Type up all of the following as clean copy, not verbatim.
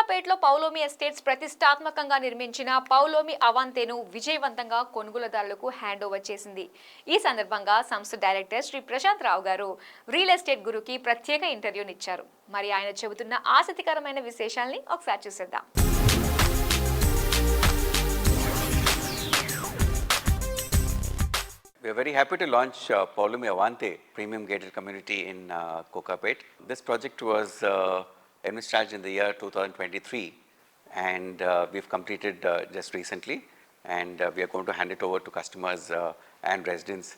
కోకాపేట్లో Paulomi estates ప్రతిష్టాత్మకంగా నిర్మించిన పౌలోమి అవాంతేను విజయవంతంగా కొనుగోలుదారులకు హ్యాండ్ ఓవర్ చేసింది. ఈ సందర్భంగా సంస్థ డైరెక్టర్ శ్రీ ప్రశాంత్ రావు గారు రియల్ ఎస్టేట్ గురుకి ప్రత్యేక ఇంటర్వ్యూనిచ్చారు. మరి ఆయన చెబుతున్న ఆసక్తికరమైన విశేషాల్ని ఒకసారి చూసేద్దాం. We are very happy to launch Poulomi Avante premium gated community in Kokapet. This project was envisaged in the year 2023 and we've completed just recently, and we are going to hand it over to customers and residents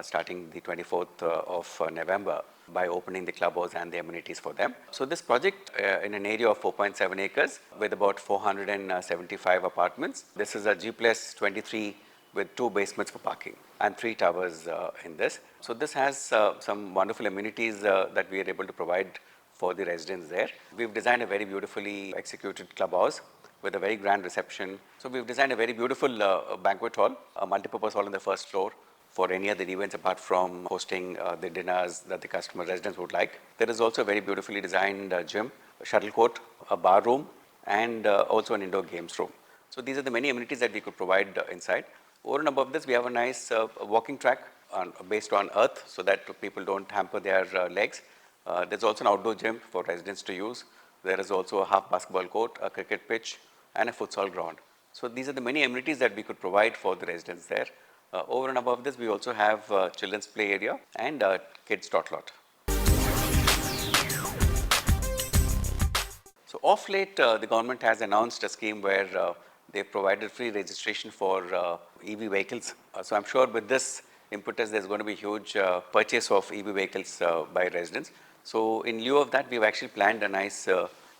starting the 24th of November by opening the clubhouse and the amenities for them. So this project in an area of 4.7 acres with about 475 apartments. This is a G+23 with 2 basements for parking and 3 towers in this. So this has some wonderful amenities that we are able to provide for the residents there. We've designed a very beautifully executed clubhouse with a very grand reception. So we've designed a very beautiful banquet hall, a multipurpose hall on the first floor for any other events apart from hosting the dinners that the customer residents would like. There is also a very beautifully designed gym, a shuttle court, a bar room, and also an indoor games room. So these are the many amenities that we could provide inside. Over and above this, we have a nice walking track based on earth so that people don't hamper their legs. There's also an outdoor gym for residents to use. There is also a half basketball court, a cricket pitch, and a futsal ground. So these are the many amenities that we could provide for the residents there. Over and above this, we also have children's play area and kids tot lot. So of late, the government has announced a scheme where they've provided free registration for EV vehicles. So I'm sure with this impetus, there's going to be huge purchase of EV vehicles by residents. So in lieu of that, we've actually planned a nice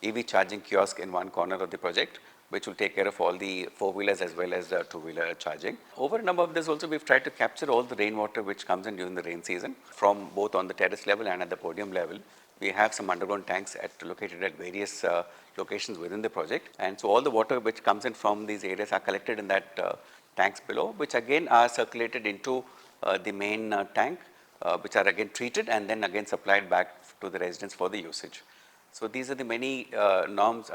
EV charging kiosk in one corner of the project, which will take care of all the 4-wheelers as well as 2-wheeler charging. Over and above this also, we've tried to capture all the rainwater which comes in during the rain season from both on the terrace level and at the podium level. We have some underground tanks located at various locations within the project, and so all the water which comes in from these areas are collected in that tanks below, which again are circulated into the main tank, which are again treated and then again supplied back to the residents for the usage. So these are the many norms,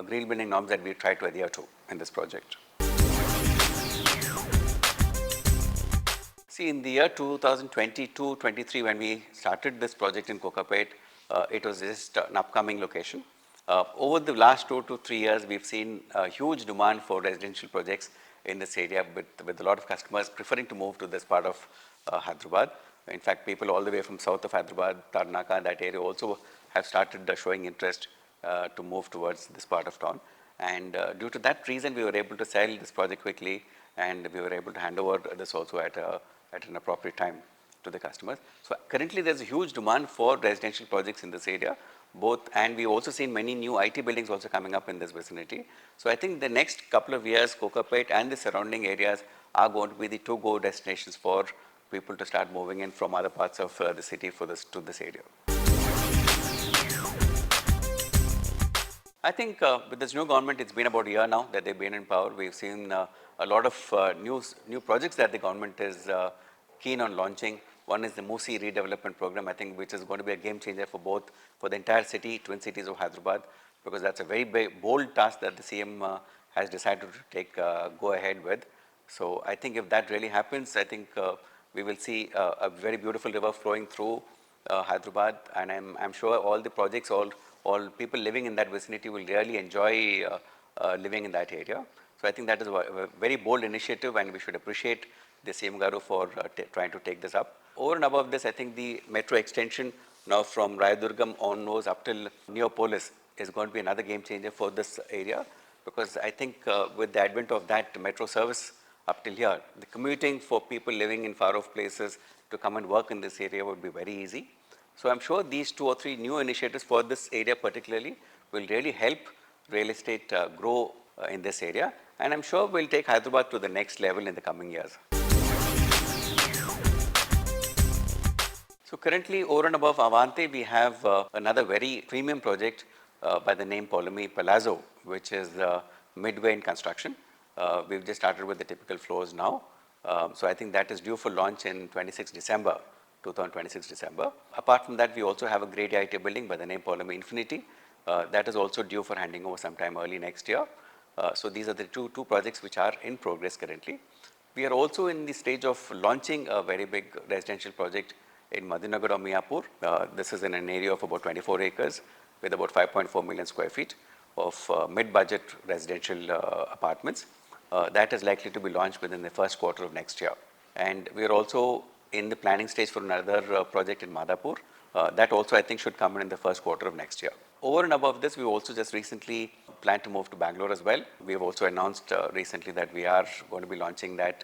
green building norms that we try to adhere to in this project. See, in the year 2022-23, when we started this project in Kokapet, it was just an upcoming location. Over the last 2 to 3 years, we've seen a huge demand for residential projects in this area with a lot of customers preferring to move to this part of Hyderabad. In fact, people all the way from south of Hyderabad, Tarnaka, that area also have started showing interest to move towards this part of town. And due to that reason, we were able to sell this project quickly, and we were able to hand over this also at an appropriate time to the customers. So currently there's a huge demand for residential projects in this area, and we've also seen many new IT buildings also coming up in this vicinity. So I think the next couple of years, Kokapet and the surrounding areas are going to be the to-go destinations for people to start moving in from other parts of the city to this area. I think with this new government, it's been about a year now that they've been in power. We've seen a lot of new projects that the government is keen on launching. One is the Musi redevelopment program, I think, which is going to be a game changer for the entire city, twin cities of Hyderabad, because that's a very bold task that the CM has decided to go ahead with. So I think if that really happens, I think we will see a very beautiful river flowing through Hyderabad, and I'm sure all the projects, all people living in that vicinity will really enjoy living in that area. So I think that is a very bold initiative, and we should appreciate the CM Garu for trying to take this up. Over and above this, I think the metro extension now from Rayadurgam onwards up till Neopolis is going to be another game changer for this area, because I think with the advent of that metro service up till here, the commuting for people living in far-off places to come and work in this area would be very easy. So I'm sure these 2 or 3 new initiatives for this area particularly will really help real estate grow in this area, and I'm sure we'll take Hyderabad to the next level in the coming years. So currently, over and above Avante, we have another very premium project by the name Poulomi Palazzo, which is midway in construction. We've just started with the typical floors now. So I think that is due for launch in 2026 December. Apart from that, we also have a grade IT building by the name Poulomi Infinity, That is also due for handing over sometime early next year. So these are the two projects which are in progress currently. We are also in the stage of launching a very big residential project in Madinagar or Miyapur. This is in an area of about 24 acres with about 5.4 million square feet of mid-budget residential apartments. That is likely to be launched within the first quarter of next year. And we are also in the planning stage for another project in Madhapur. That also I think should come in the first quarter of next year. Over and above this, we also just recently planned to move to Bangalore as well. We have also announced recently that we are going to be launching that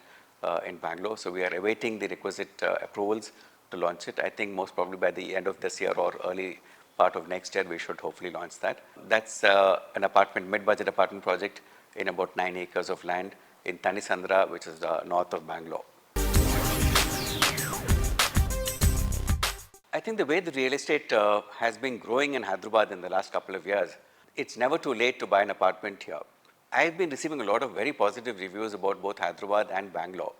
in Bangalore. So we are awaiting the requisite approvals to launch it. I think most probably by the end of this year or early part of next year, we should hopefully launch that. That's an apartment, mid-budget apartment project in about 9 acres of land in Tanisandra, which is north of Bangalore. I think the way the real estate has been growing in Hyderabad in the last couple of years, it's never too late to buy an apartment here. I've been receiving a lot of very positive reviews about both Hyderabad and Bangalore,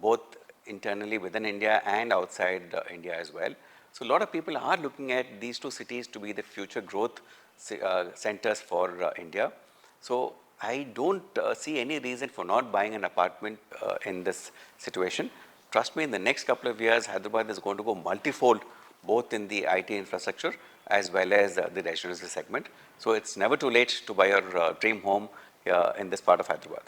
both internally within India and outside India as well. So a lot of people are looking at these two cities to be the future growth centers for India. So I don't see any reason for not buying an apartment in this situation. Trust me, in the next couple of years, Hyderabad is going to go multifold, both in the IT infrastructure as well as the residential segment. So it's never too late to buy your dream home in this part of Hyderabad.